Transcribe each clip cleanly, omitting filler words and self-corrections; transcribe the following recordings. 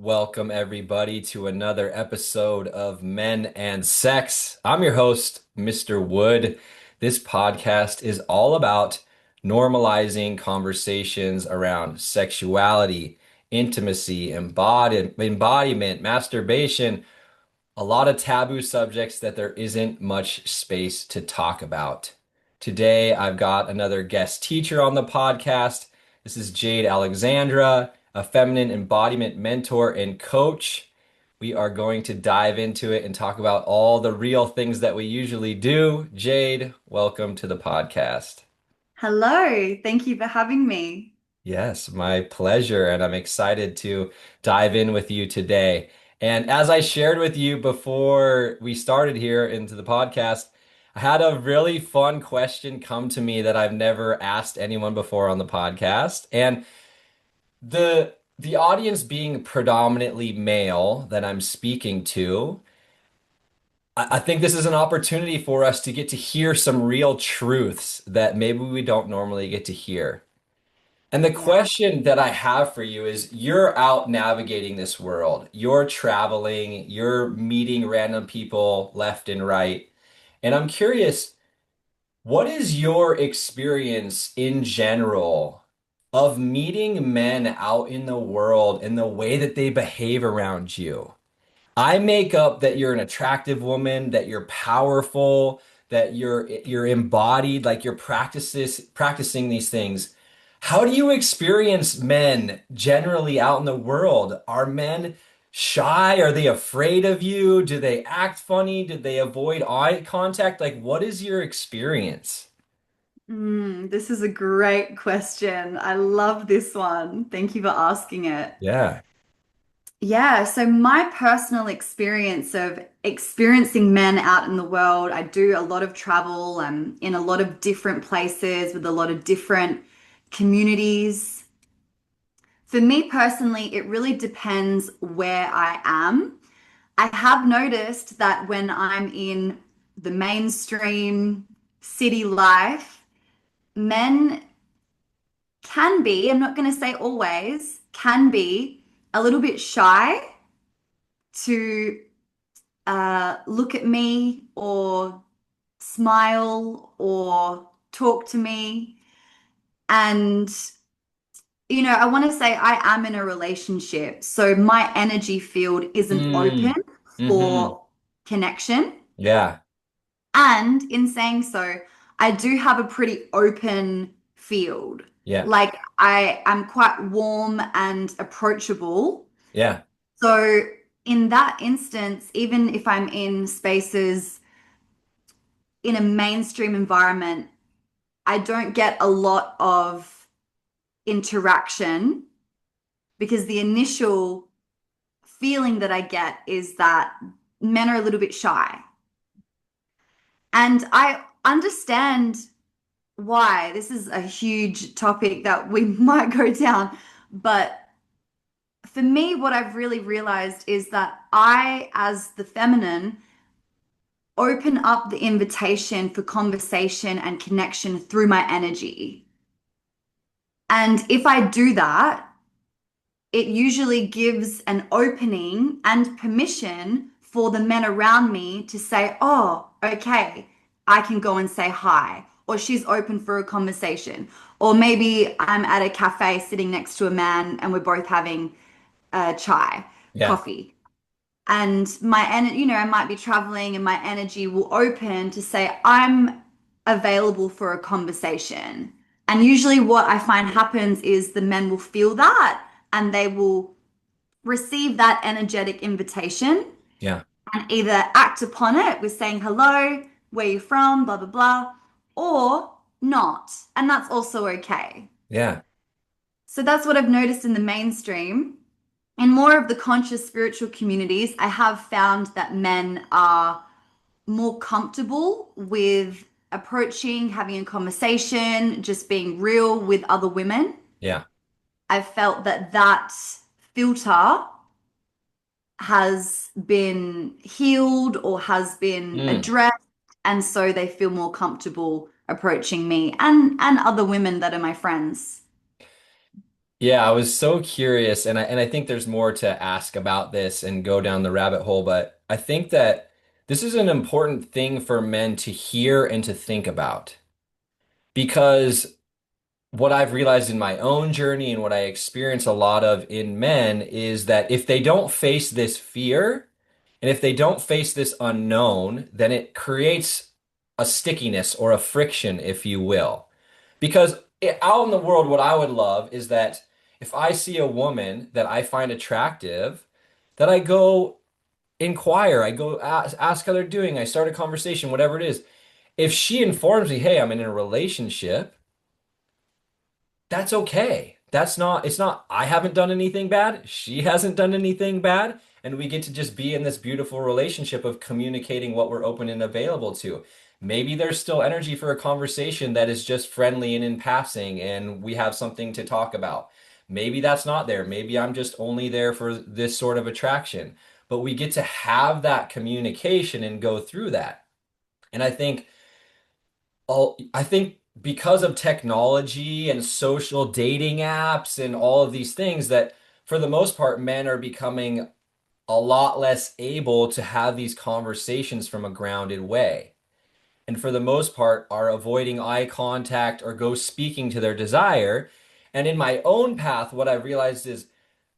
Welcome, everybody, to another episode of Men and Sex. I'm your host, Mr. Wood. This podcast is all about normalizing conversations around sexuality, intimacy, embodiment, masturbation, a lot of taboo subjects that there isn't much space to talk about. Today, I've got another guest teacher on the podcast. This is Jayde Alexandra, a feminine embodiment mentor and coach. We are going to dive into it and talk about all the real things that we usually do. Jayde, welcome to the podcast. Hello, thank you for having me. Yes, my pleasure. And I'm excited to dive in with you today. And as I shared with you before we started here into the podcast, I had a really fun question come to me that I've never asked anyone before on the podcast. And the audience being predominantly male that I'm speaking to, I think this is an opportunity for us to get to hear some real truths that maybe we don't normally get to hear. And the Yeah. question that I have for you is you're out navigating this world. You're traveling, you're meeting random people left and right. And I'm curious, what is your experience in general of meeting men out in the world and the way that they behave around you? I make up that you're an attractive woman, that you're powerful, that you're embodied, like you're practicing these things. How do you experience men generally out in the world? Are men shy? Are they afraid of you? Do they act funny? Do they avoid eye contact? Like, what is your experience? This is a great question. I love this one. Thank you for asking it. Yeah. Yeah, so my personal experience of experiencing men out in the world, I do a lot of travel. I'm in a lot of different places with a lot of different communities. For me personally, it really depends where I am. I have noticed that when I'm in the mainstream city life, men can be, I'm not going to say always, can be a little bit shy to look at me or smile or talk to me. And, I want to say I am in a relationship. So my energy field isn't open Mm. Hmm. for connection. Yeah. And in saying so, I do have a pretty open field. Yeah. Like I am quite warm and approachable. Yeah. So in that instance, even if I'm in spaces in a mainstream environment, I don't get a lot of interaction because the initial feeling that I get is that men are a little bit shy. And I understand why. This is a huge topic that we might go down. But for me, what I've really realized is that I, as the feminine, open up the invitation for conversation and connection through my energy. And if I do that, it usually gives an opening and permission for the men around me to say, oh, okay, I can go and say hi. Or she's open for a conversation. Or maybe I'm at a cafe sitting next to a man and we're both having chai, Yeah. coffee. And I might be traveling and my energy will open to say, I'm available for a conversation. And usually, what I find happens is the men will feel that and they will receive that energetic invitation Yeah. and either act upon it with saying hello, where you from, blah, blah, blah, or not. And that's also okay. Yeah. So that's what I've noticed in the mainstream. In more of the conscious spiritual communities, I have found that men are more comfortable with approaching, having a conversation, just being real with other women. Yeah. I've felt that that filter has been healed or has been Mm. addressed, and so they feel more comfortable approaching me and other women that are my friends. Yeah, I was so curious, and I think there's more to ask about this and go down the rabbit hole, but I think that this is an important thing for men to hear and to think about because what I've realized in my own journey and what I experience a lot of in men is that if they don't face this fear and if they don't face this unknown, then it creates a stickiness or a friction, if you will. Because out in the world, what I would love is that if I see a woman that I find attractive, that I go inquire, I go ask how they're doing, I start a conversation, whatever it is. If she informs me, hey, I'm in a relationship, that's okay. It's not, I haven't done anything bad. She hasn't done anything bad. And we get to just be in this beautiful relationship of communicating what we're open and available to. Maybe there's still energy for a conversation that is just friendly and in passing, and we have something to talk about. Maybe that's not there. Maybe I'm just only there for this sort of attraction. But we get to have that communication and go through that. And I think because of technology and social dating apps and all of these things that for the most part men are becoming a lot less able to have these conversations from a grounded way. And for the most part are avoiding eye contact or go speaking to their desire. And in my own path, what I've realized is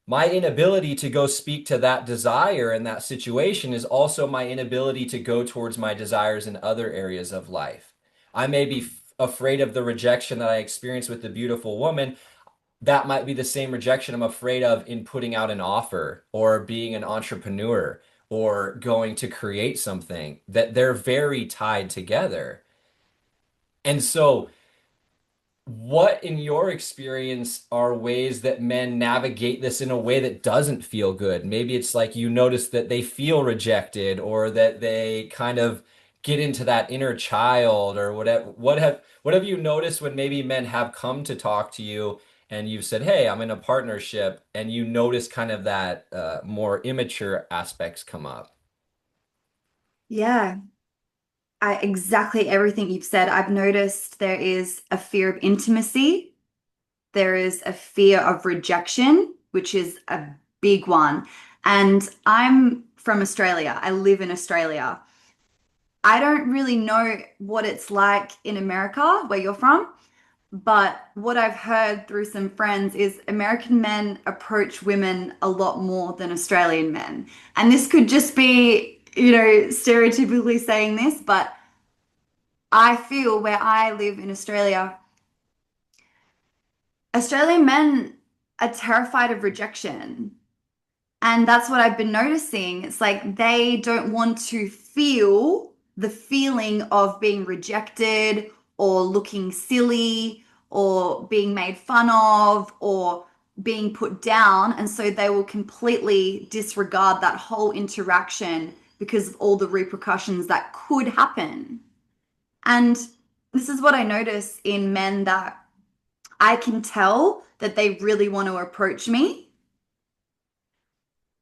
my inability to go speak to that desire in that situation is also my inability to go towards my desires in other areas of life. I may be afraid of the rejection that I experienced with the beautiful woman. That might be the same rejection I'm afraid of in putting out an offer or being an entrepreneur or going to create something, that they're very tied together. And so what, in your experience, are ways that men navigate this in a way that doesn't feel good? Maybe it's like you notice that they feel rejected or that they kind of get into that inner child or whatever. What have you noticed when maybe men have come to talk to you and you've said, "Hey, I'm in a partnership," and you notice kind of that more immature aspects come up? Yeah, exactly everything you've said. I've noticed there is a fear of intimacy. There is a fear of rejection, which is a big one. And I'm from Australia. I live in Australia. I don't really know what it's like in America, where you're from, but what I've heard through some friends is American men approach women a lot more than Australian men. And this could just be, stereotypically saying this, but I feel where I live in Australia, Australian men are terrified of rejection. And that's what I've been noticing. It's like they don't want to feel the feeling of being rejected or looking silly or being made fun of or being put down. And so they will completely disregard that whole interaction because of all the repercussions that could happen. And this is what I notice in men that I can tell that they really want to approach me.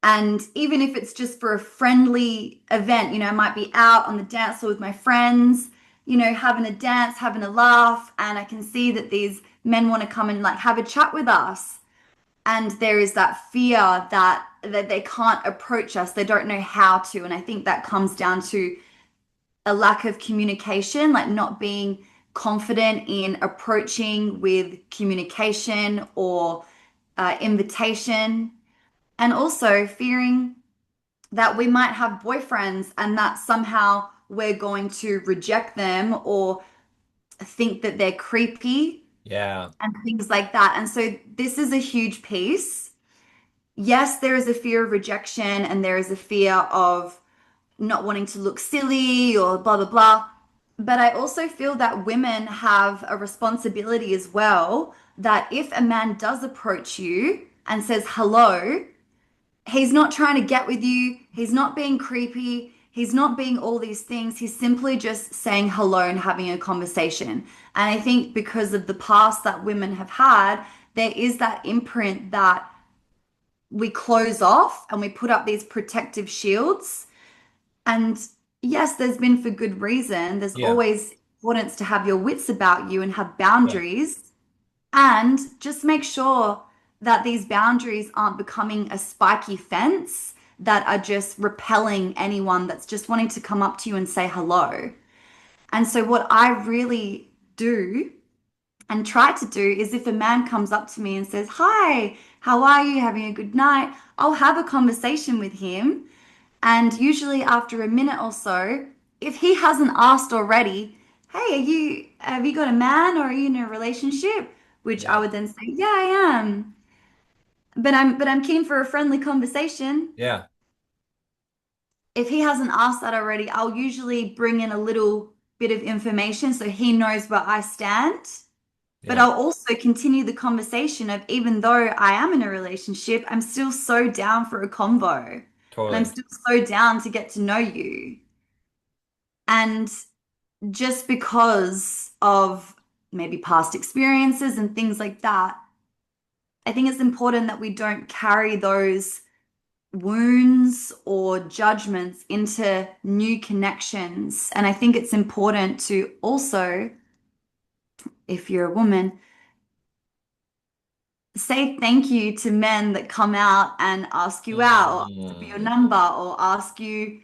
And even if it's just for a friendly event, I might be out on the dance floor with my friends, having a dance, having a laugh, and I can see that these men want to come and like have a chat with us. And there is that fear that they can't approach us. They don't know how to. And I think that comes down to a lack of communication, like not being confident in approaching with communication or invitation, and also fearing that we might have boyfriends and that somehow we're going to reject them or think that they're creepy Yeah. and things like that. And so this is a huge piece. Yes, there is a fear of rejection and there is a fear of not wanting to look silly or blah, blah, blah. But I also feel that women have a responsibility as well, that if a man does approach you and says hello, he's not trying to get with you. He's not being creepy. He's not being all these things. He's simply just saying hello and having a conversation. And I think because of the past that women have had, there is that imprint that we close off and we put up these protective shields. And yes, there's been for good reason. There's Yeah. always importance to have your wits about you and have Yeah. boundaries and just make sure that these boundaries aren't becoming a spiky fence that are just repelling anyone that's just wanting to come up to you and say hello. And so, what I really do and try to do is if a man comes up to me and says, "Hi, how are you? Having a good night?" I'll have a conversation with him. And usually, after a minute or so, if he hasn't asked already, "Hey, have you got a man or are you in a relationship?" Which I Yeah. would then say, "Yeah, I am. But I'm keen for a friendly conversation." Yeah. If he hasn't asked that already, I'll usually bring in a little bit of information so he knows where I stand. But Yeah. I'll also continue the conversation of even though I am in a relationship, I'm still so down for a convo. And I'm Totally. still so down to get to know you. And just because of maybe past experiences and things like that, I think it's important that we don't carry those wounds or judgments into new connections. And I think it's important to also, if you're a woman, say thank you to men that come out and ask you out or ask for your Mm. number or ask you,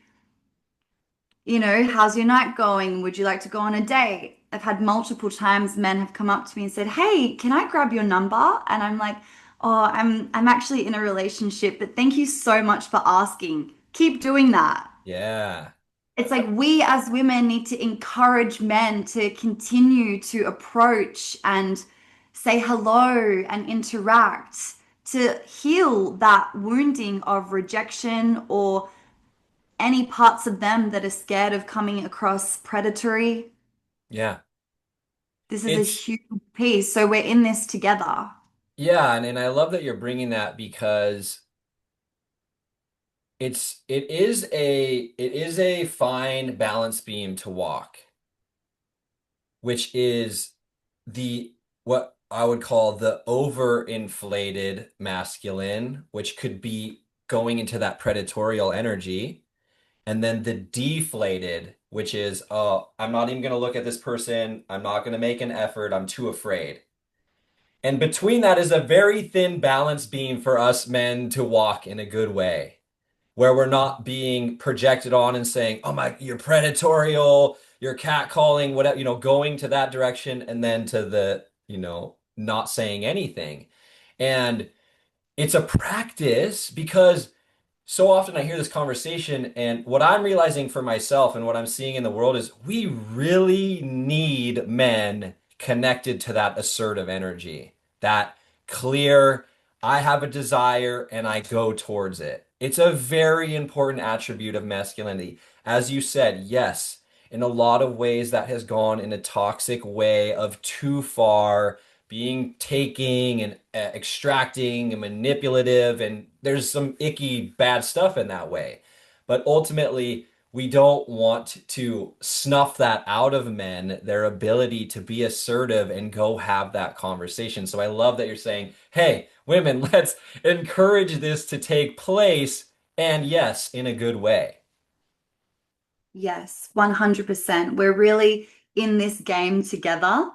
how's your night going? Would you like to go on a date? I've had multiple times men have come up to me and said, "Hey, can I grab your number?" And I'm like, "Oh, I'm actually in a relationship, but thank you so much for asking. Keep doing that." Yeah. It's like we as women need to encourage men to continue to approach and say hello and interact to heal that wounding of rejection or any parts of them that are scared of coming across predatory. Yeah. This is a It's huge piece. So we're in this together. yeah, and I love that you're bringing that because it is a fine balance beam to walk, which is the what I would call the overinflated masculine, which could be going into that predatorial energy, and then the deflated, which is, oh, I'm not even going to look at this person. I'm not going to make an effort. I'm too afraid. And between that is a very thin balance beam for us men to walk in a good way, where we're not being projected on and saying, "Oh my, you're predatorial, you're catcalling, whatever, going to that direction and then to the, not saying anything." And it's a practice because so often I hear this conversation, and what I'm realizing for myself and what I'm seeing in the world is we really need men connected to that assertive energy, that clear, I have a desire and I go towards it. It's a very important attribute of masculinity. As you said, yes, in a lot of ways that has gone in a toxic way of too far being taking and extracting and manipulative, and there's some icky bad stuff in that way. But ultimately, we don't want to snuff that out of men, their ability to be assertive and go have that conversation. So I love that you're saying, "Hey, women, let's encourage this to take place, and yes, in a good way." Yes, 100%. We're really in this game together.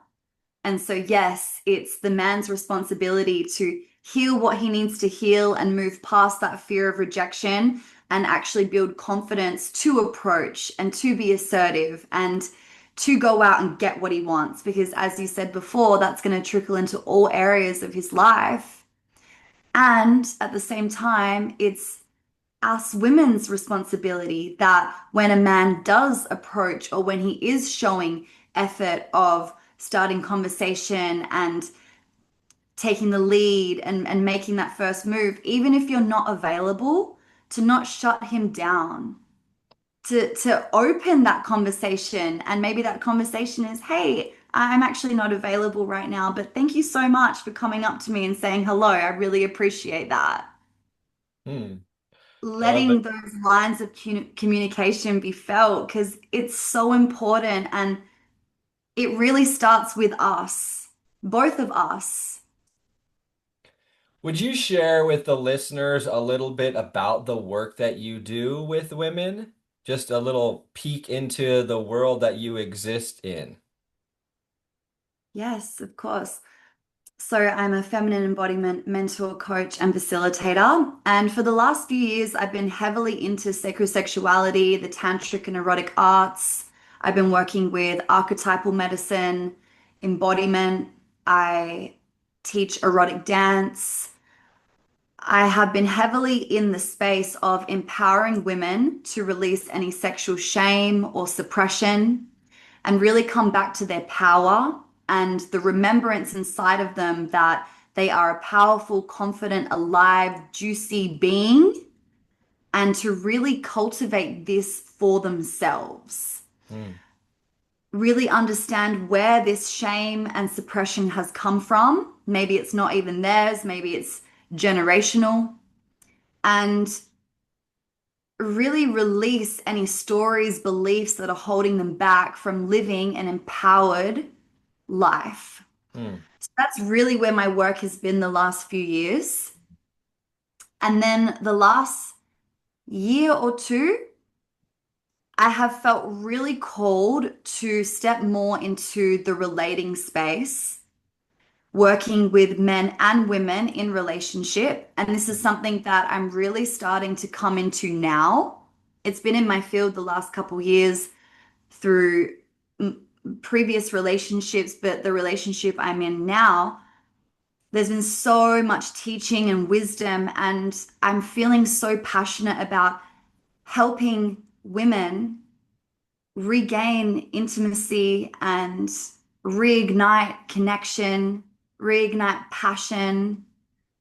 And so, yes, it's the man's responsibility to heal what he needs to heal and move past that fear of rejection and actually build confidence to approach and to be assertive and to go out and get what he wants. Because, as you said before, that's going to trickle into all areas of his life. And at the same time, it's us women's responsibility that when a man does approach or when he is showing effort of starting conversation and taking the lead and making that first move, even if you're not available, to not shut him down, to open that conversation. And maybe that conversation is, "Hey, I'm actually not available right now, but thank you so much for coming up to me and saying hello. I really appreciate that." Hmm. I love Letting that. those lines of communication be felt because it's so important and it really starts with us, both of us. Would you share with the listeners a little bit about the work that you do with women? Just a little peek into the world that you exist in. Yes, of course. So I'm a feminine embodiment mentor, coach, and facilitator. And for the last few years, I've been heavily into sacrosexuality, the tantric and erotic arts. I've been working with archetypal medicine, embodiment. I teach erotic dance. I have been heavily in the space of empowering women to release any sexual shame or suppression and really come back to their power and the remembrance inside of them that they are a powerful, confident, alive, juicy being, and to really cultivate this for themselves. Mm, Really understand where this shame and suppression has come from. Maybe it's not even theirs, maybe it's generational. And really release any stories, beliefs that are holding them back from living an empowered life. mm, So that's really where my work has been the last few years. And then the last year or two, I have felt really called to step more into the relating space, working with men and women in relationship. And this is something that I'm really starting to come into now. It's been in my field the last couple years through previous relationships, but the relationship I'm in now, there's been so much teaching and wisdom, and I'm feeling so passionate about helping women regain intimacy and reignite connection, reignite passion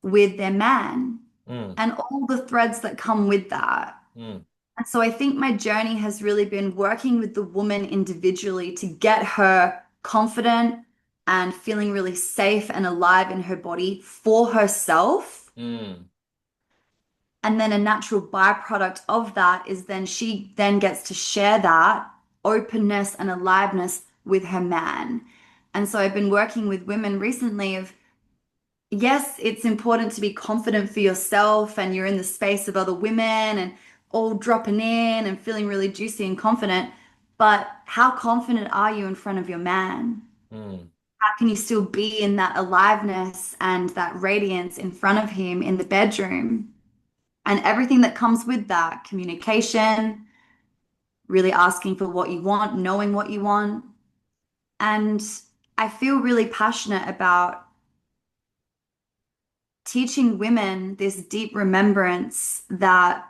with their man, mm, and all the threads that come with that. mm, And so I think my journey has really been working with the woman individually to get her confident and feeling really safe and alive in her body for herself. mm, And then a natural byproduct of that is then she then gets to share that openness and aliveness with her man. And so I've been working with women recently of yes, it's important to be confident for yourself and you're in the space of other women and all dropping in and feeling really juicy and confident. But how confident are you in front of your man? mm, How can you still be in that aliveness and that radiance in front of him in the bedroom? And everything that comes with that communication, really asking for what you want, knowing what you want. And I feel really passionate about teaching women this deep remembrance that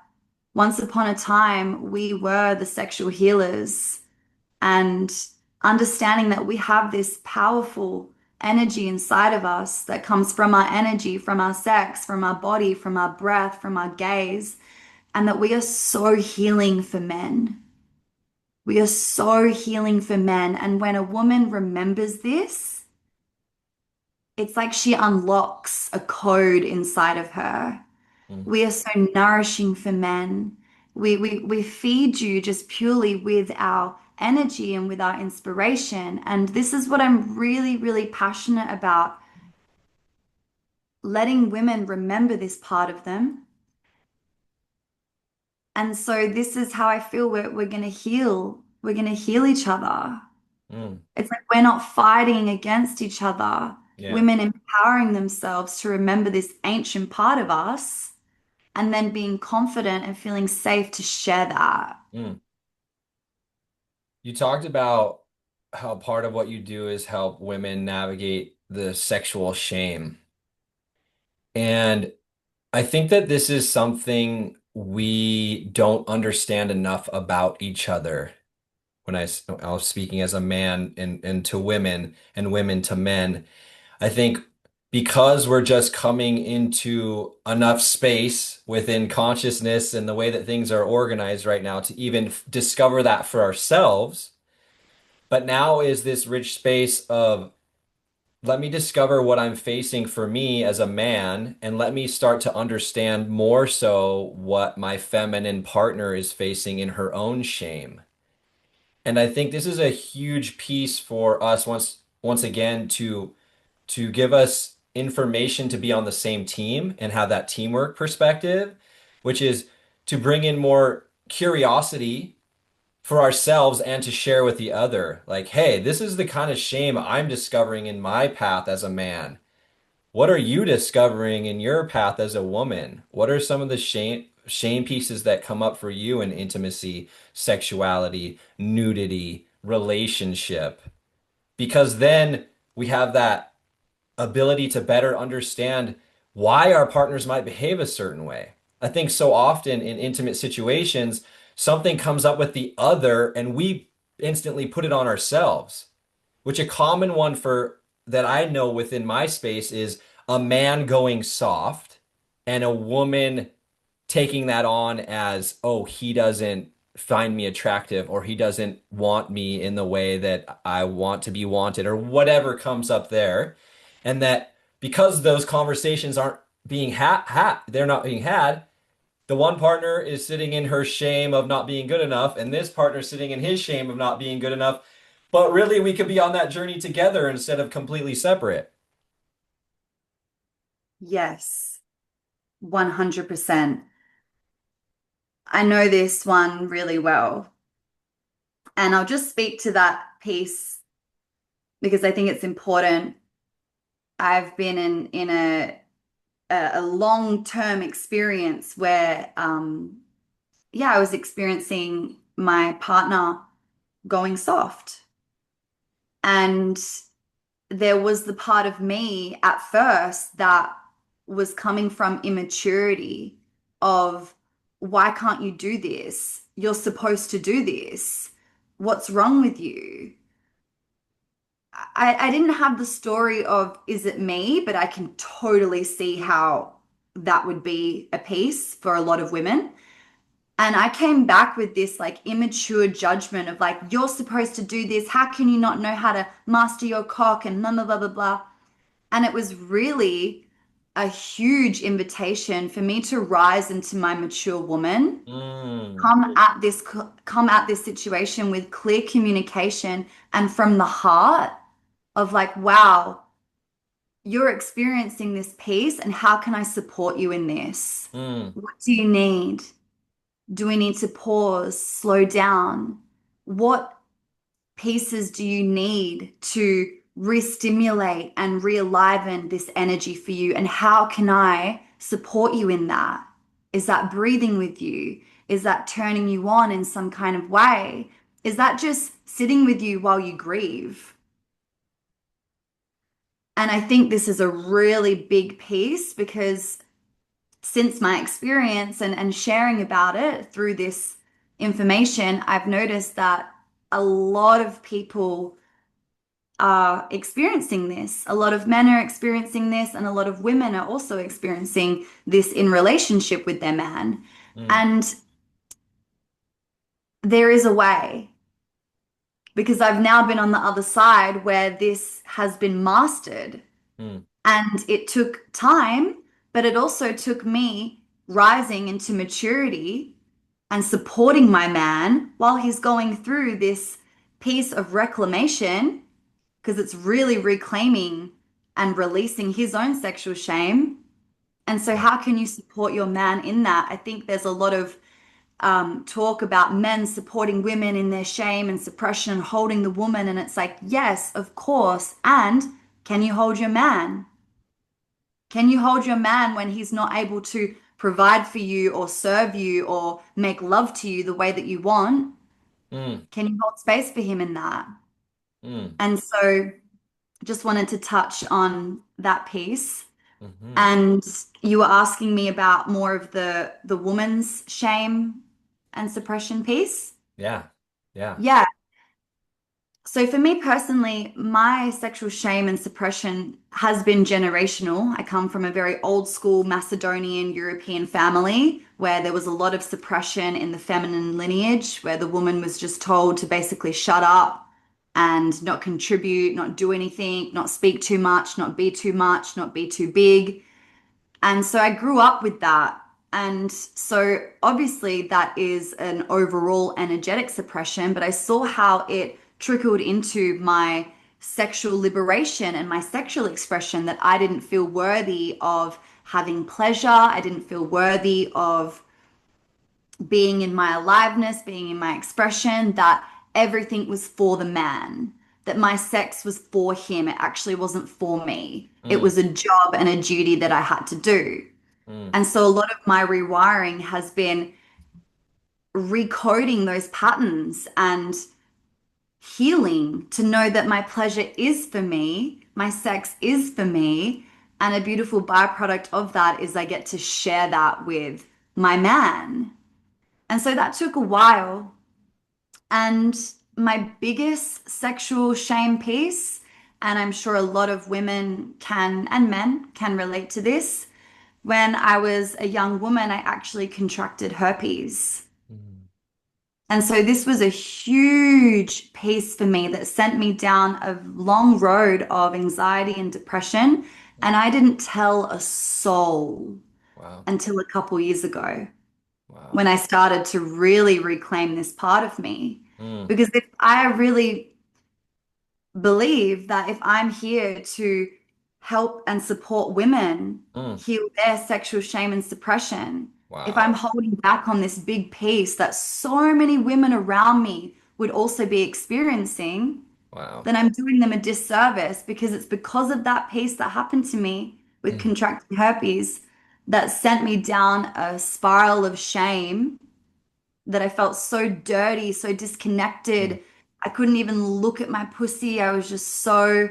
once upon a time we were the sexual healers and understanding that we have this powerful energy inside of us that comes from our energy, from our sex, from our body, from our breath, from our gaze, and that we are so healing for men. We are so healing for men. And when a woman remembers this, it's like she unlocks a code inside of her. mm, We are so nourishing for men. We feed you just purely with our energy and with our inspiration. And this is what I'm really, really passionate about, letting women remember this part of them. And so this is how I feel we're going to heal. We're going to heal each other. mm. It's like we're not fighting against each other. Yeah. Women empowering themselves to remember this ancient part of us and then being confident and feeling safe to share that. Mm. You talked about how part of what you do is help women navigate the sexual shame. And I think that this is something we don't understand enough about each other. I was speaking as a man and to women and women to men, I think because we're just coming into enough space within consciousness and the way that things are organized right now to even discover that for ourselves. But now is this rich space of let me discover what I'm facing for me as a man, and let me start to understand more so what my feminine partner is facing in her own shame. And I think this is a huge piece for us once again to give us information to be on the same team and have that teamwork perspective, which is to bring in more curiosity for ourselves and to share with the other. Like, hey, this is the kind of shame I'm discovering in my path as a man. what are you discovering in your path as a woman? What are some of the shame pieces that come up for you in intimacy, sexuality, nudity, relationship? Because then we have that ability to better understand why our partners might behave a certain way. I think so often in intimate situations, something comes up with the other and we instantly put it on ourselves, which a common one for that I know within my space is a man going soft and a woman taking that on as, oh, he doesn't find me attractive or he doesn't want me in the way that I want to be wanted or whatever comes up there. And that because those conversations aren't being they're not being had, the one partner is sitting in her shame of not being good enough, and this partner sitting in his shame of not being good enough. But really, we could be on that journey together instead of completely separate. Yes, 100%. I know this one really well. And I'll just speak to that piece because I think it's important. I've been in a long-term experience where yeah, I was experiencing my partner going soft. And there was the part of me at first that was coming from immaturity of why can't you do this? You're supposed to do this. What's wrong with you? I didn't have the story of is it me, but I can totally see how that would be a piece for a lot of women. And I came back with this like immature judgment of like, you're supposed to do this. How can you not know how to master your cock and blah, blah, blah, blah, blah. And it was really a huge invitation for me to rise into my mature woman, Mm, come at this situation with clear communication and from the heart of like, wow, you're experiencing this piece and how can I support you in this? mm, What do you need? Do we need to pause, slow down? What pieces do you need to re-stimulate and re-liven this energy for you? And how can I support you in that? Is that breathing with you? Is that turning you on in some kind of way? Is that just sitting with you while you grieve? And I think this is a really big piece because since my experience and sharing about it through this information, I've noticed that a lot of people are experiencing this. A lot of men are experiencing this, and a lot of women are also experiencing this in relationship with their man. mm, And there is a way because I've now been on the other side where this has been mastered. mm. And it took time, but it also took me rising into maturity and supporting my man while he's going through this piece of reclamation because it's really reclaiming and releasing his own sexual shame. And so, Yeah. how can you support your man in that? I think there's a lot of talk about men supporting women in their shame and suppression and holding the woman. And it's like, yes, of course. And can you hold your man? Can you hold your man when he's not able to provide for you or serve you or make love to you the way that you want? Mm, Can you hold space for him in that? mm, And so just wanted to touch on that piece. mhm. And you were asking me about more of the woman's shame and suppression piece. Yeah. Yeah. Yeah. So for me personally, my sexual shame and suppression has been generational. I come from a very old school Macedonian European family where there was a lot of suppression in the feminine lineage, where the woman was just told to basically shut up and not contribute, not do anything, not speak too much, not be too big. And so I grew up with that. And so obviously that is an overall energetic suppression, but I saw how it trickled into my sexual liberation and my sexual expression that I didn't feel worthy of having pleasure. I didn't feel worthy of being in my aliveness, being in my expression, that everything was for the man. that my sex was for him. It actually wasn't for me. It Mm, was a job and a duty that I had to do. mm, And so a lot of my rewiring has been recoding those patterns and healing to know that my pleasure is for me, my sex is for me. And a beautiful byproduct of that is I get to share that with my man. And so that took a while. And my biggest sexual shame piece, and I'm sure a lot of women can and men can relate to this. When I was a young woman, I actually contracted herpes. mm, And so this was a huge piece for me that sent me down a long road of anxiety and depression. And I didn't tell a soul wow. until a couple years ago Wow. when I started to really reclaim this part of me. Mm, Because if I really believe that if I'm here to help and support women mm, heal their sexual shame and suppression, if I'm wow. holding back on this big piece that so many women around me would also be experiencing, Wow. then I'm doing them a disservice because it's because of that piece that happened to me with Mm, contracting herpes that sent me down a spiral of shame that I felt so dirty, so mm, disconnected. I couldn't even look at my pussy. I was just so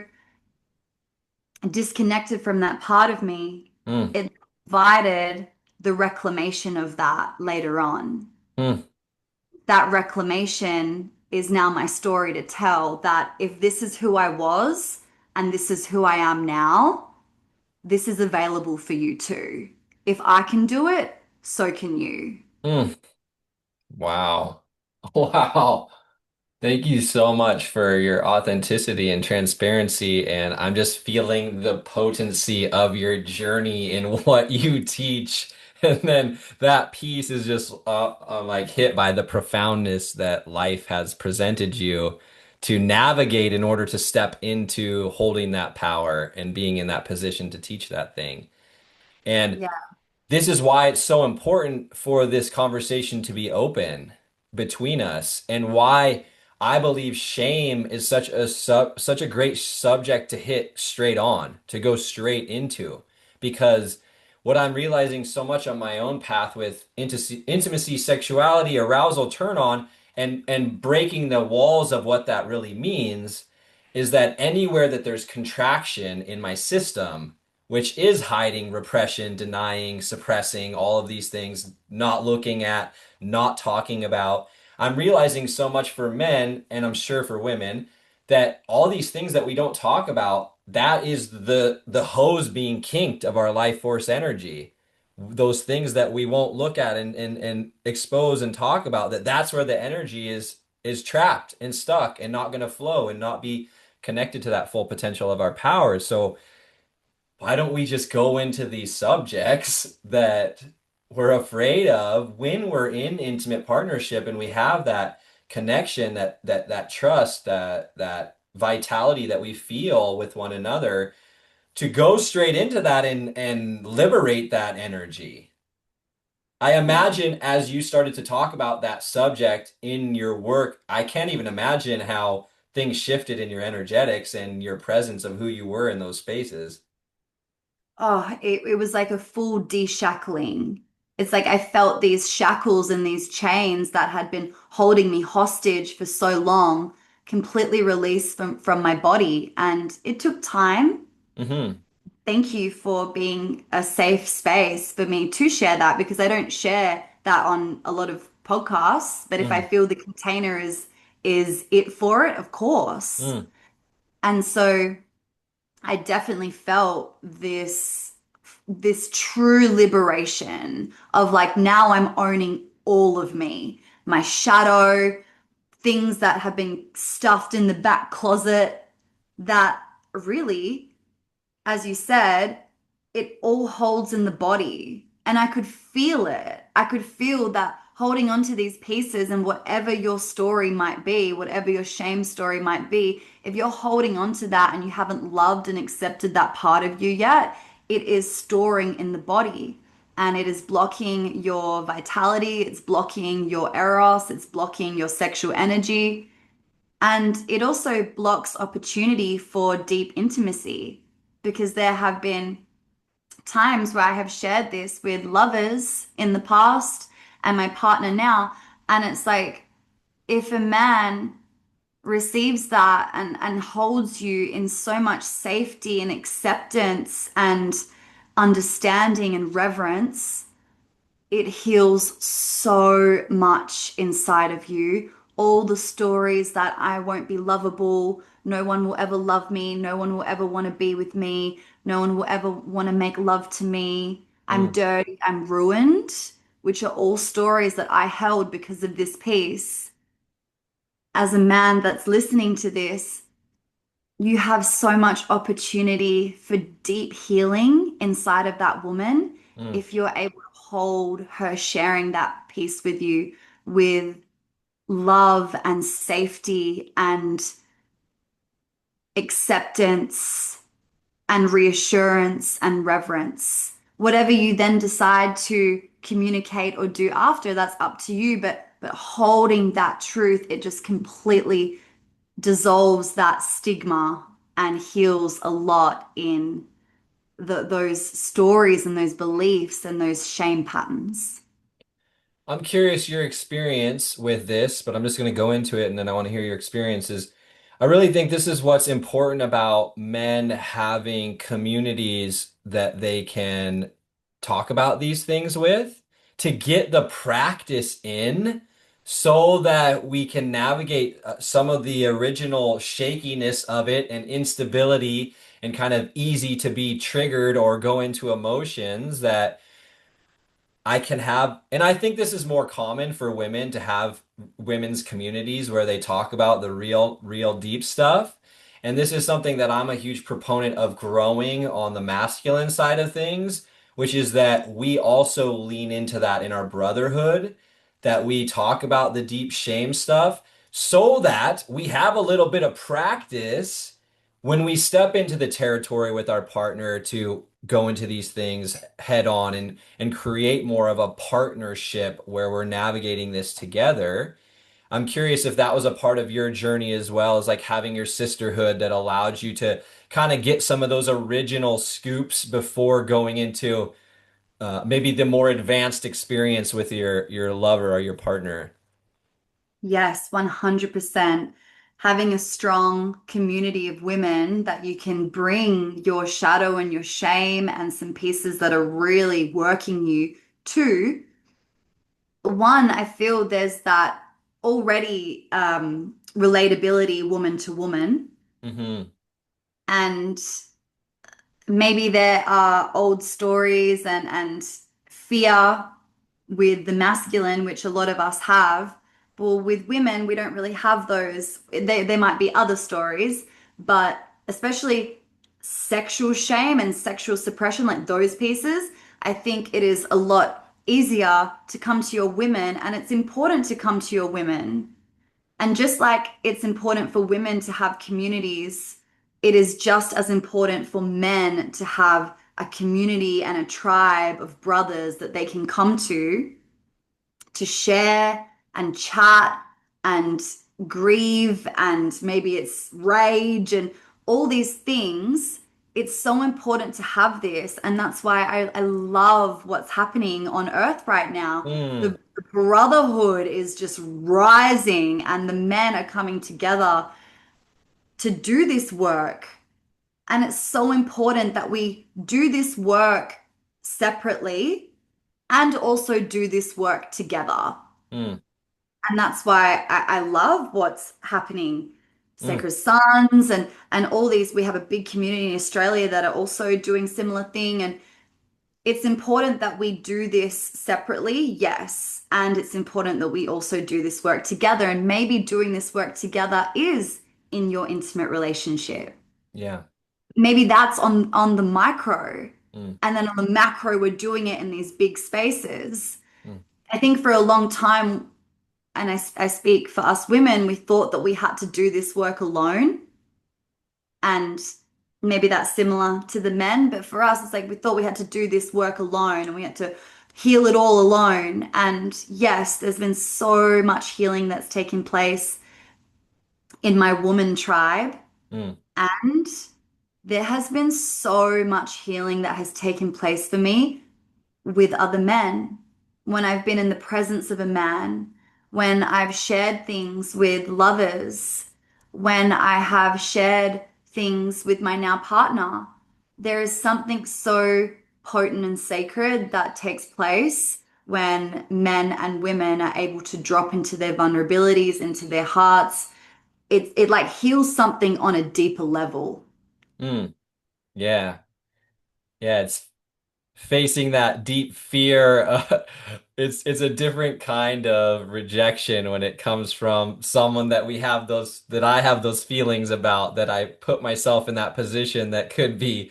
disconnected from that part of me. mm, It invited the reclamation of that later on. mm, That reclamation is now my story to tell that if this is who I was and this is who I am now, this is available for you too. If I can do it, so can you. mm. Wow. Wow. Thank you so much for your authenticity and transparency. And I'm just feeling the potency of your journey in what you teach. And then that piece is just like hit by the profoundness that life has presented you to navigate in order to step into holding that power and being in that position to teach that thing. And Yeah. this is why it's so important for this conversation to be open between us and why I believe shame is such a great subject to hit straight on, to go straight into. Because what I'm realizing so much on my own path with intimacy, sexuality, arousal, turn on, and breaking the walls of what that really means is that anywhere that there's contraction in my system, which is hiding, repression, denying, suppressing, all of these things, not looking at, not talking about. I'm realizing so much for men, and I'm sure for women, that all these things that we don't talk about, that is the hose being kinked of our life force energy. Those things that we won't look at and expose and talk about, that's where the energy is trapped and stuck and not going to flow and not be connected to that full potential of our power. So why don't we just go into these subjects that we're afraid of when we're in intimate partnership and we have that connection, that trust, that vitality that we feel with one another to go straight into that and liberate that energy. I Yeah. imagine as you started to talk about that subject in your work, I can't even imagine how things shifted in your energetics and your presence of who you were in those spaces. Oh, it was like a full deshackling. It's like I felt these shackles and these chains that had been holding me hostage for so long completely released from my body. And it took time. Hmm. Thank you for being a safe space for me to share that because I don't share that on a lot of podcasts. But if I Mm, feel the container is it for it, of course. mm, And so I definitely felt this true liberation of like now I'm owning all of me, my shadow, things that have been stuffed in the back closet that really, as you said, it all holds in the body. And I could feel it. I could feel that holding on to these pieces and whatever your story might be, whatever your shame story might be, if you're holding on to that and you haven't loved and accepted that part of you yet, it is storing in the body. And it is blocking your vitality, it's blocking your eros, it's blocking your sexual energy. And it also blocks opportunity for deep intimacy because there have been times where I have shared this with lovers in the past and my partner now. And it's like, if a man receives that and holds you in so much safety and acceptance and understanding and reverence, it heals so much inside of you. All the stories that I won't be lovable, no one will ever love me, no one will ever want to be with me, no one will ever want to make love to me, I'm Mm. dirty, I'm ruined, which are all stories that I held because of this piece. As a man that's listening to this, you have so much opportunity for deep healing inside of that woman Mm. if you're able to hold her sharing that piece with you with love and safety and acceptance and reassurance and reverence. Whatever you then decide to communicate or do after, that's up to you. But holding that truth, it just completely dissolves that stigma and heals a lot in those stories and those beliefs and those shame patterns. I'm curious your experience with this, but I'm just going to go into it and then I want to hear your experiences. I really think this is what's important about men having communities that they can talk about these things with to get the practice in so that we can navigate some of the original shakiness of it and instability and kind of easy to be triggered or go into emotions that I can have, and I think this is more common for women to have women's communities where they talk about the real deep stuff. And this is something that I'm a huge proponent of growing on the masculine side of things, which is that we also lean into that in our brotherhood, that we talk about the deep shame stuff so that we have a little bit of practice when we step into the territory with our partner to go into these things head on and create more of a partnership where we're navigating this together. I'm curious if that was a part of your journey as well as like having your sisterhood that allowed you to kind of get some of those original scoops before going into maybe the more advanced experience with your lover or your partner. Yes, 100%. Having a strong community of women that you can bring your shadow and your shame and some pieces that are really working you to. One, I feel there's that already relatability woman to woman. Hmm. And maybe there are old stories and fear with the masculine, which a lot of us have. Well, with women, we don't really have those. There might be other stories, but especially sexual shame and sexual suppression, like those pieces, I think it is a lot easier to come to your women, and it's important to come to your women and just like it's important for women to have communities, it is just as important for men to have a community and a tribe of brothers that they can come to share and chat and grieve and maybe it's rage and all these things. It's so important to have this. And that's why I love what's happening on earth right now. Mm. The brotherhood is just rising and the men are coming together to do this work. And it's so important that we do this work separately and also do this work together. Mm. And that's why I love what's happening. Mm. Sacred Sons and all these, we have a big community in Australia that are also doing similar thing. And it's important that we do this separately, yes. And it's important that we also do this work together. And maybe doing this work together is in your intimate relationship. Yeah. Maybe that's on the micro. Mm. And then on the macro, we're doing it in these big spaces. Mm. I think for a long time, and I speak for us women, we thought that we had to do this work alone. And maybe that's similar to the men, but for us, it's like we thought we had to do this work alone and we had to heal it all alone. And yes, there's been so much healing that's taken place in my woman tribe. Mm, And there has been so much healing that has taken place for me with other men, when I've been in the presence of a man, when I've shared things with lovers, when I have shared things with my now partner. There is something so potent and sacred that takes place when men and women are able to drop into their vulnerabilities, into their hearts. It like heals something on a deeper level. mm, yeah. Yeah, it's facing that deep fear. It's a different kind of rejection when it comes from someone that we have those that I have those feelings about, that I put myself in that position that could be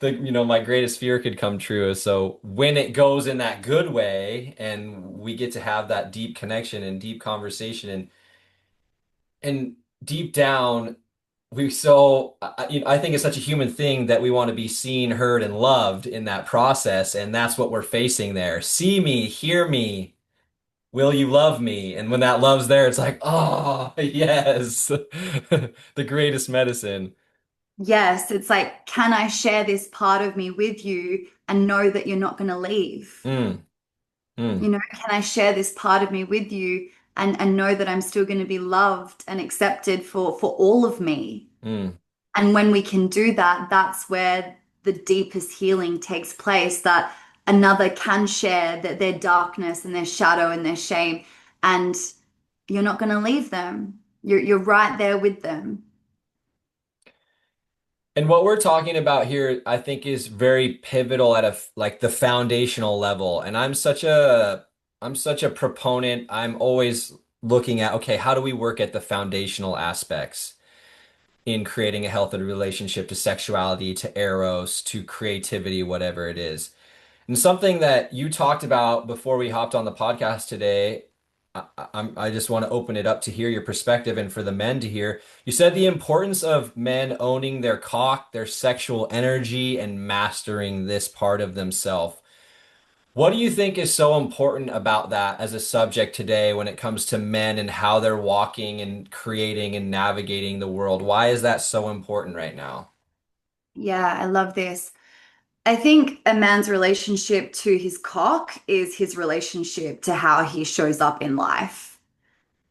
my greatest fear could come true. So when it goes in that good way and we get to have that deep connection and deep conversation and deep down I think it's such a human thing that we want to be seen, heard, and loved in that process, and that's what we're facing there. See me, hear me, will you love me? And when that love's there, it's like, oh, yes, the greatest medicine. Yes, it's like, can I share this part of me with you and know that you're not going to leave? Mm, mm, You know, can I share this part of me with you and know that I'm still going to be loved and accepted for all of me? mm. And when we can do that, that's where the deepest healing takes place, that another can share that their darkness and their shadow and their shame, and you're not going to leave them. You're right there with them. And what we're talking about here, I think, is very pivotal at like the foundational level. And I'm such a proponent. I'm always looking at, okay, how do we work at the foundational aspects in creating a healthy relationship to sexuality, to eros, to creativity, whatever it is. And something that you talked about before we hopped on the podcast today, I just want to open it up to hear your perspective and for the men to hear. You said the importance of men owning their cock, their sexual energy, and mastering this part of themselves. What do you think is so important about that as a subject today when it comes to men and how they're walking and creating and navigating the world? Why is that so important right now? Yeah, I love this. I think a man's relationship to his cock is his relationship to how he shows up in life.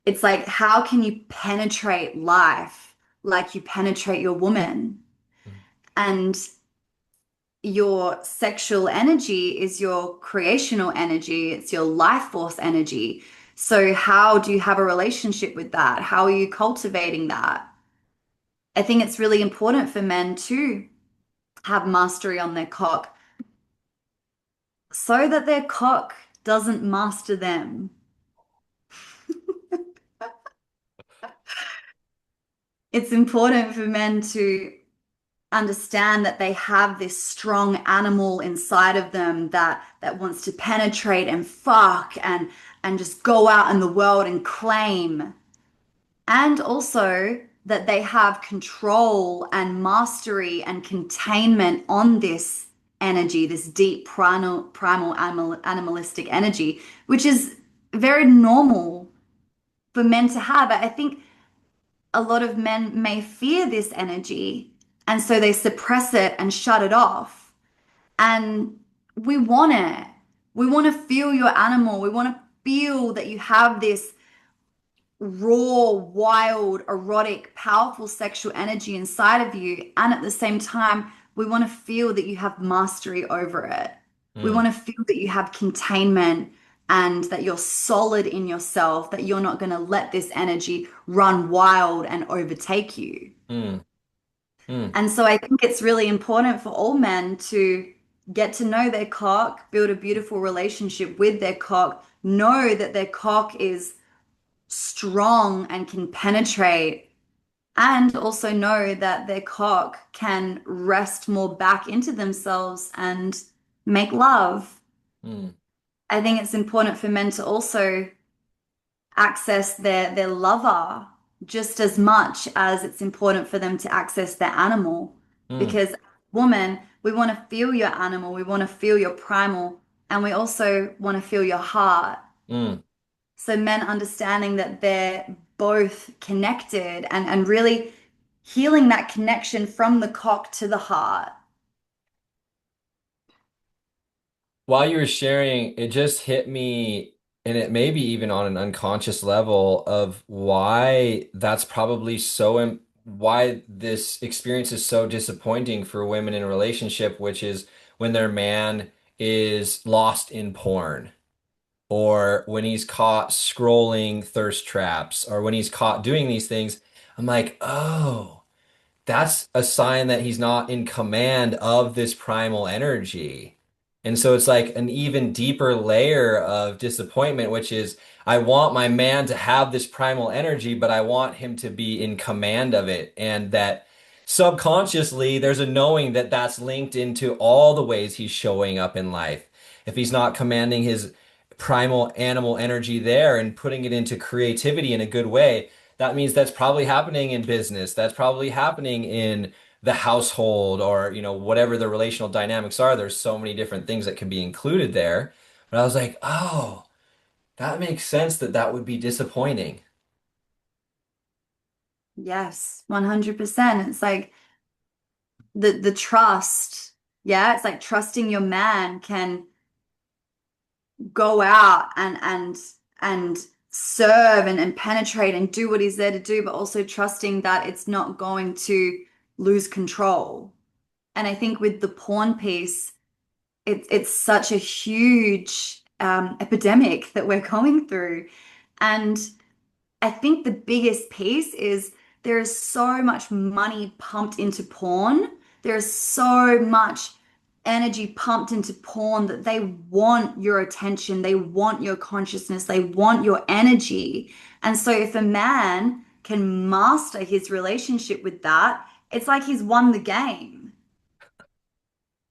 It's like, how can you penetrate life like you penetrate your woman? And your sexual energy is your creational energy, it's your life force energy. So, how do you have a relationship with that? How are you cultivating that? I think it's really important for men to have mastery on their cock so that their cock doesn't master them. It's important for men to understand that they have this strong animal inside of them that wants to penetrate and fuck and just go out in the world and claim. And also that they have control and mastery and containment on this energy, this deep primal animalistic energy, which is very normal for men to have. I think a lot of men may fear this energy, and so they suppress it and shut it off. And we want it. We want to feel your animal. We want to feel that you have this raw, wild, erotic, powerful sexual energy inside of you. And at the same time, we want to feel that you have mastery over it. We Mm, want to feel that you have containment and that you're solid in yourself, that you're not going to let this energy run wild and overtake you. mm, mm, And so I think it's really important for all men to get to know their cock, build a beautiful relationship with their cock, know that their cock is strong and can penetrate, and also know that their cock can rest more back into themselves and make love. mm, I think it's important for men to also access their lover just as much as it's important for them to access their animal. mm, Because woman, we want to feel your animal, we want to feel your primal, and we also want to feel your heart. mm, So men understanding that their both connected and really healing that connection from the cock to the heart. While you were sharing, it just hit me, and it may be even on an unconscious level of why that's probably why this experience is so disappointing for women in a relationship, which is when their man is lost in porn, or when he's caught scrolling thirst traps, or when he's caught doing these things. I'm like, oh, that's a sign that he's not in command of this primal energy. And so it's like an even deeper layer of disappointment, which is I want my man to have this primal energy, but I want him to be in command of it. And that subconsciously, there's a knowing that that's linked into all the ways he's showing up in life. If he's not commanding his primal animal energy there and putting it into creativity in a good way, that means that's probably happening in business. That's probably happening in the household or, whatever the relational dynamics are. There's so many different things that can be included there. But I was like, oh, that makes sense that that would be disappointing. Yes, 100%. It's like the trust. Yeah, it's like trusting your man can go out and serve and penetrate and do what he's there to do, but also trusting that it's not going to lose control. And I think with the porn piece, it's such a huge epidemic that we're going through. And I think the biggest piece is there is so much money pumped into porn. There is so much energy pumped into porn that they want your attention, they want your consciousness, they want your energy. And so if a man can master his relationship with that, it's like he's won the game.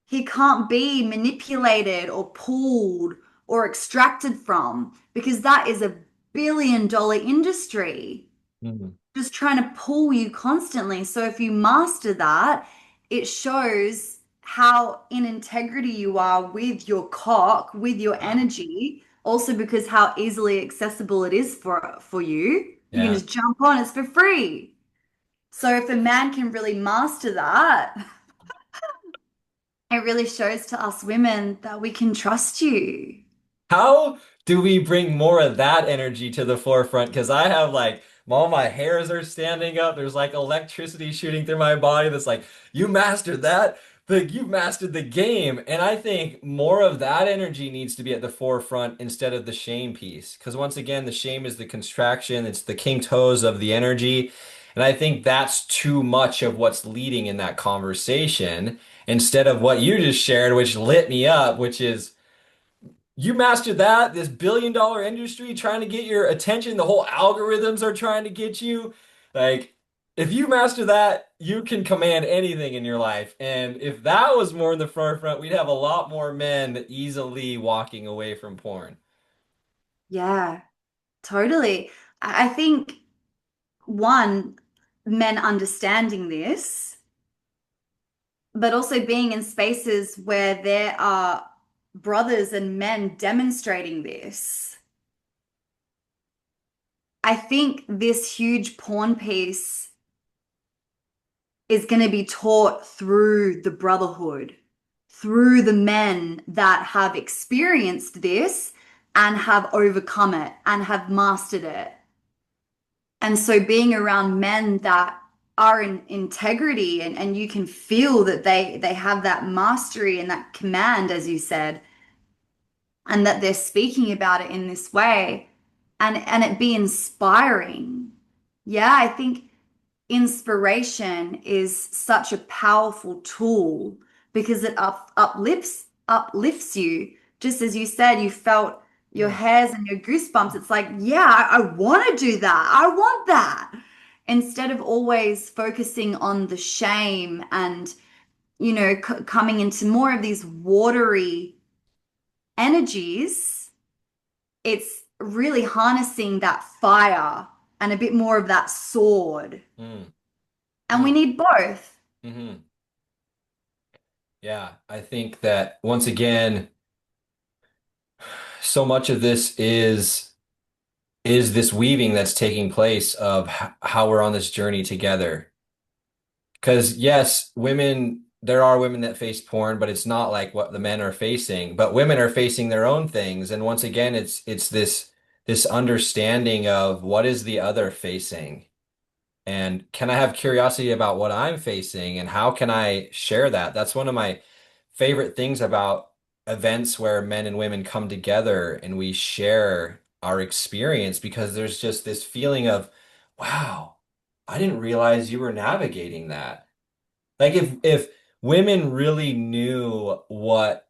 He can't be manipulated or pulled or extracted from because that is a $1 billion industry Mhm. just trying to pull you constantly. So if you master that, it shows how in integrity you are with your cock, with your energy, also because how easily accessible it is for you. You can Yeah. just jump on, it's for free. So if a man can really master that, it really shows to us women that we can trust you. How do we bring more of that energy to the forefront? Because I have like all my hairs are standing up. There's like electricity shooting through my body that's like, you mastered that. You've mastered the game. And I think more of that energy needs to be at the forefront instead of the shame piece. Because once again, the shame is the contraction, it's the king toes of the energy. And I think that's too much of what's leading in that conversation instead of what you just shared, which lit me up, which is you mastered that, this billion-dollar industry trying to get your attention, the whole algorithms are trying to get you. Like, if you master that, you can command anything in your life. And if that was more in the forefront, we'd have a lot more men easily walking away from porn. Yeah, totally. I think one, men understanding this, but also being in spaces where there are brothers and men demonstrating this. I think this huge porn piece is going to be taught through the brotherhood, through the men that have experienced this and have overcome it and have mastered it. And so being around men that are in integrity and you can feel that they have that mastery and that command, as you said, and that they're speaking about it in this way and it be inspiring. Yeah, I think inspiration is such a powerful tool because it uplifts you. Just as you said, you felt your Mm, hairs and your goosebumps. It's like, yeah, I want to do that. I want that. Instead of always focusing on the shame and, coming into more of these watery energies, it's really harnessing that fire and a bit more of that sword. mm, And we mm, need both. hmm. Yeah, I think that once again, so much of this is is this weaving that's taking place of how we're on this journey together. Because yes, there are women that face porn, but it's not like what the men are facing. But women are facing their own things. And once again, it's this understanding of what is the other facing. And can I have curiosity about what I'm facing and how can I share that? That's one of my favorite things about events where men and women come together and we share our experience because there's just this feeling of, wow, I didn't realize you were navigating that. Like if women really knew what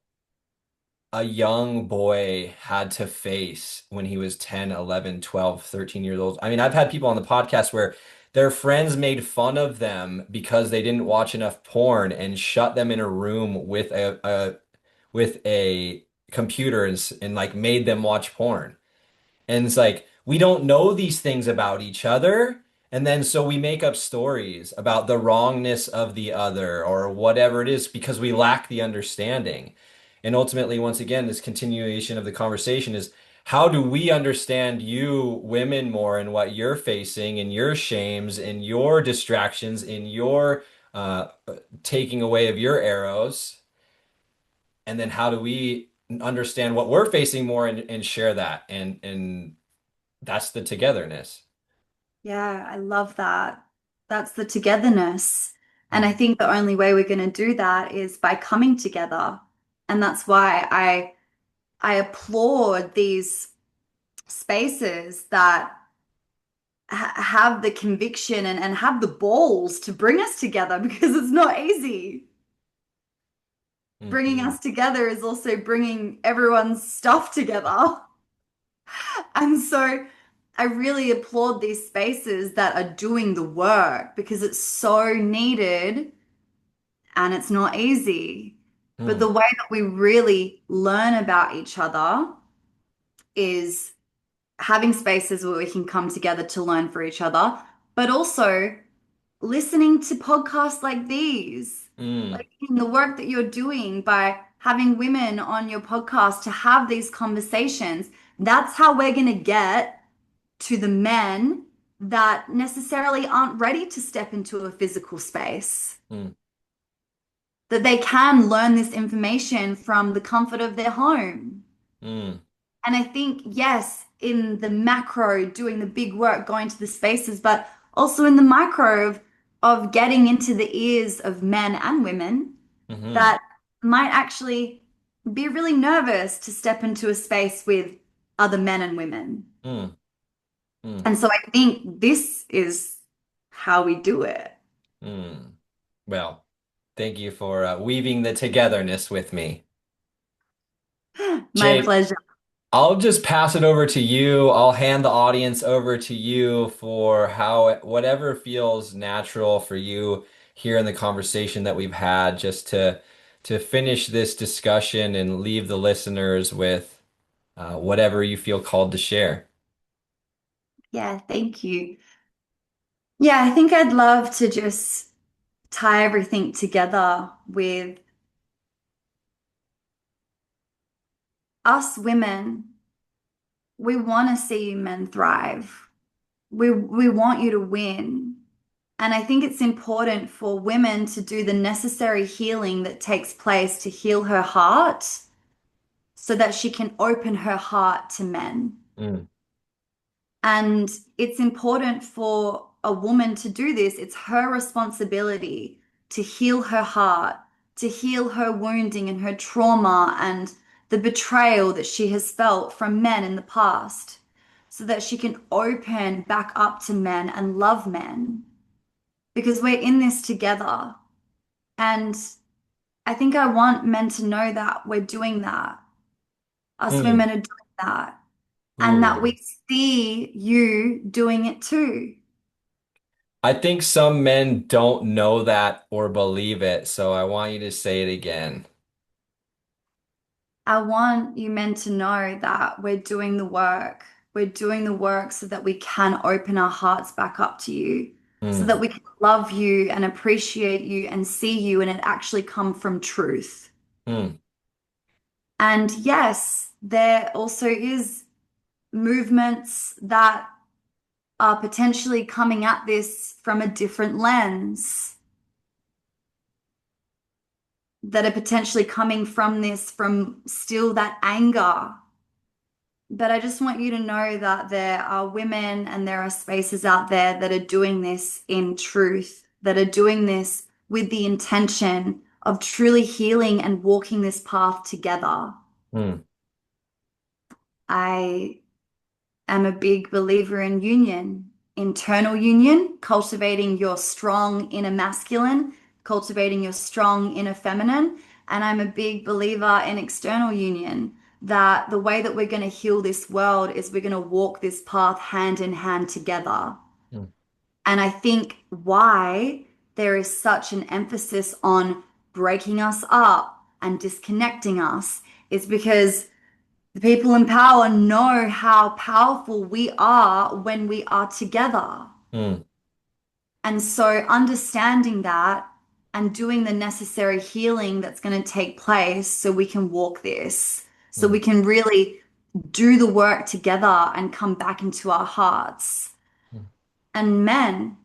a young boy had to face when he was 10, 11, 12, 13 years old. I mean, I've had people on the podcast where their friends made fun of them because they didn't watch enough porn and shut them in a room with a computer and like made them watch porn. And it's like, we don't know these things about each other. And then so we make up stories about the wrongness of the other or whatever it is because we lack the understanding. And ultimately, once again, this continuation of the conversation is how do we understand you women more and what you're facing and your shames and your distractions and your uh, taking away of your arrows? And then how do we understand what we're facing more and share that? And that's the togetherness. Yeah, I love that. That's the togetherness. And I Mm, think the only way we're going to do that is by coming together. And that's why I applaud these spaces that ha have the conviction and have the balls to bring us together because it's not easy. Bringing mhm, us together is also bringing everyone's stuff together. And so I really applaud these spaces that are doing the work because it's so needed and it's not easy. But the mm, way that we really learn about each other is having spaces where we can come together to learn for each other, but also listening to podcasts like these, mm, like in the work that you're doing by having women on your podcast to have these conversations. That's how we're going to get to the men that necessarily aren't ready to step into a physical space, mm, that they can learn this information from the comfort of their home. mm, And I think, yes, in the macro, doing the big work, going to the spaces, but also in the micro of getting into the ears of men and women mhm, that might actually be really nervous to step into a space with other men and women. mm, mm, And so I think this is how we do it. mm. Well, thank you for weaving the togetherness with me. My Jade, pleasure. I'll just pass it over to you. I'll hand the audience over to you for how whatever feels natural for you here in the conversation that we've had, just to finish this discussion and leave the listeners with whatever you feel called to share. Yeah, thank you. Yeah, I think I'd love to just tie everything together with us women. We want to see men thrive. We want you to win. And I think it's important for women to do the necessary healing that takes place to heal her heart so that she can open her heart to men. Mm, And it's important for a woman to do this. It's her responsibility to heal her heart, to heal her wounding and her trauma and the betrayal that she has felt from men in the past, so that she can open back up to men and love men. Because we're in this together. And I think I want men to know that we're doing that. Us mm, women are doing that. And that mm. we see you doing it too. I think some men don't know that or believe it, so I want you to say it again. I want you men to know that we're doing the work. We're doing the work so that we can open our hearts back up to you, so that Mm, we can love you and appreciate you and see you and it actually come from truth. mm, And yes, there also is movements that are potentially coming at this from a different lens, that are potentially coming from this from still that anger. But I just want you to know that there are women and there are spaces out there that are doing this in truth, that are doing this with the intention of truly healing and walking this path together. Mm, I am a big believer in union, internal union, cultivating your strong inner masculine, cultivating your strong inner feminine. And I'm a big believer in external union, that the way that we're going to heal this world is we're going to walk this path hand in hand together. mm, And I think why there is such an emphasis on breaking us up and disconnecting us is because the people in power know how powerful we are when we are together. mm, And so understanding that and doing the necessary healing that's going to take place so we can walk this, so we mm, can really do the work together and come back into our hearts. mm, And men,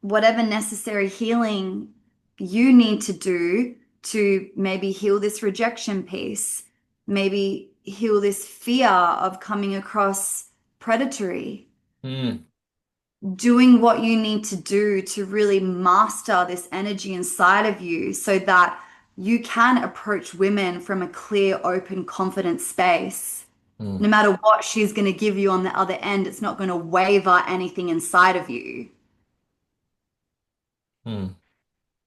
whatever necessary healing you need to do to maybe heal this rejection piece, maybe heal this fear of coming across predatory, mm, doing what you need to do to really master this energy inside of you so that you can approach women from a clear, open, confident space. mm, No matter what she's going to give you on the other end, it's not going to waver anything inside of you. mm,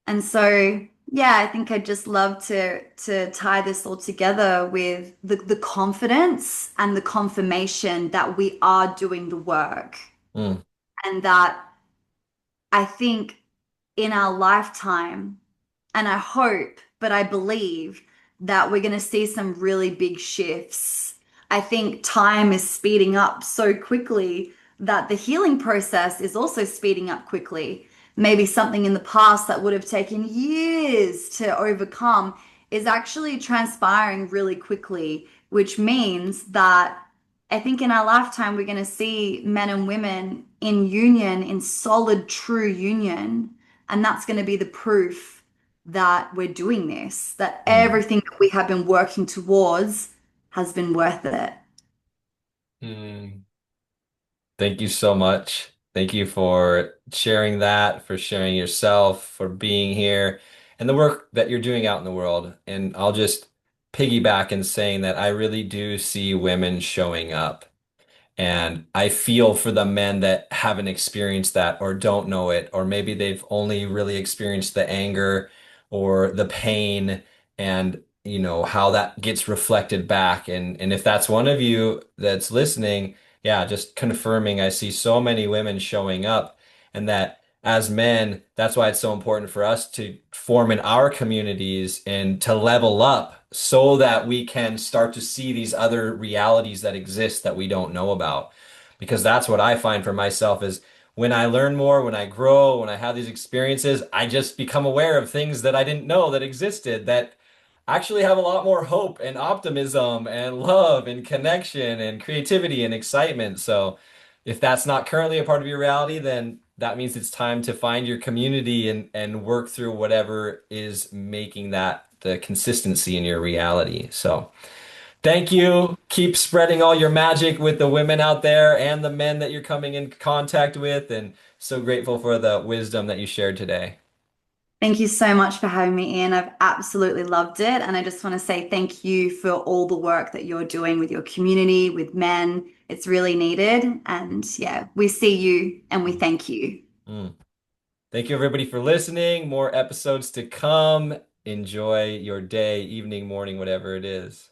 And so, yeah, I think I'd just love to tie this all together with the confidence and the confirmation that we are doing the work mm, and that I think in our lifetime, and I hope, but I believe that we're going to see some really big shifts. I think time is speeding up so quickly that the healing process is also speeding up quickly. Maybe something in the past that would have taken years to overcome is actually transpiring really quickly, which means that I think in our lifetime, we're going to see men and women in union, in solid, true union. And that's going to be the proof that we're doing this, that mm, everything that we have been working towards has been worth it. mm. Thank you so much. Thank you for sharing that, for sharing yourself, for being here, and the work that you're doing out in the world. And I'll just piggyback in saying that I really do see women showing up. And I feel for the men that haven't experienced that or don't know it, or maybe they've only really experienced the anger or the pain and how that gets reflected back. And if that's one of you that's listening, yeah, just confirming I see so many women showing up and that as men, that's why it's so important for us to form in our communities and to level up so that we can start to see these other realities that exist that we don't know about. Because that's what I find for myself is when I learn more, when I grow, when I have these experiences, I just become aware of things that I didn't know that existed that actually have a lot more hope and optimism and love and connection and creativity and excitement. So if that's not currently a part of your reality, then that means it's time to find your community and work through whatever is making that the consistency in your reality. So thank you. Keep spreading all your magic with the women out there and the men that you're coming in contact with. And so grateful for the wisdom that you shared today. Thank you so much for having me in. I've absolutely loved it. And I just want to say thank you for all the work that you're doing with your community, with men. It's really needed. And yeah, we see you and we thank you. Mm. Thank you, everybody, for listening. More episodes to come. Enjoy your day, evening, morning, whatever it is.